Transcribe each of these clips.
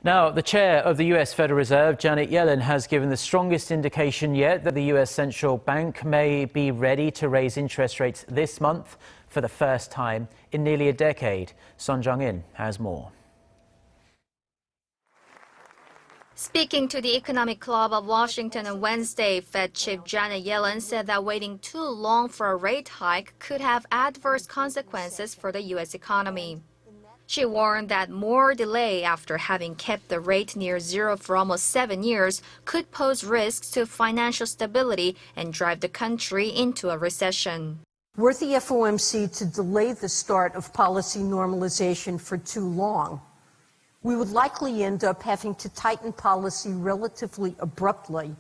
Now, the chair of the U.S. Federal Reserve, Janet Yellen, has given the strongest indication yet that the U.S. Central Bank may be ready to raise interest rates this month for the first time in nearly a decade. Sohn Jung has more. Speaking to the Economic Club of Washington on Wednesday, Fed Chief Janet Yellen said that waiting too long for a rate hike could have adverse consequences for the U.S. economy. She warned that more delay after having kept the rate near zero for almost 7 years could pose risks to financial stability and drive the country into a recession. Were the FOMC to delay the start of policy normalization for too long, we would likely end up having to tighten policy relatively abruptly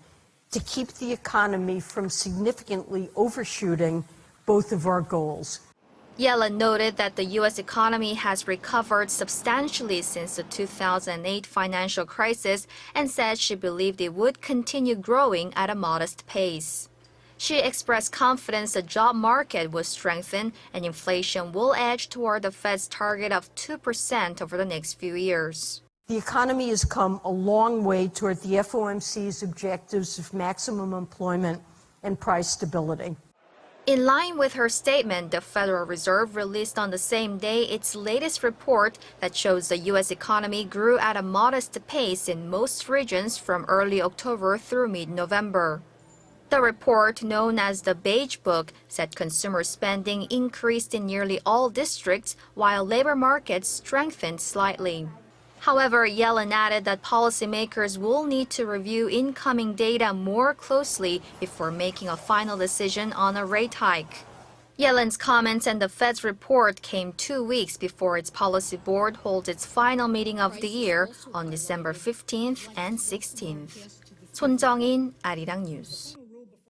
to keep the economy from significantly overshooting both of our goals. Yellen noted that the U.S. economy has recovered substantially since the 2008 financial crisis and said she believed it would continue growing at a modest pace. She expressed confidence the job market will strengthen and inflation will edge toward the Fed's target of 2% over the next few years. The economy has come a long way toward the FOMC's objectives of maximum employment and price stability. In line with her statement, the Federal Reserve released on the same day its latest report that shows the U.S. economy grew at a modest pace in most regions from early October through mid-November. The report, known as the Beige Book, said consumer spending increased in nearly all districts while labor markets strengthened slightly. However, Yellen added that policymakers will need to review incoming data more closely before making a final decision on a rate hike. Yellen's comments and the Fed's report came 2 weeks before its policy board holds its final meeting of the year on December 15th and 16th. Sohn Jung, Arirang News.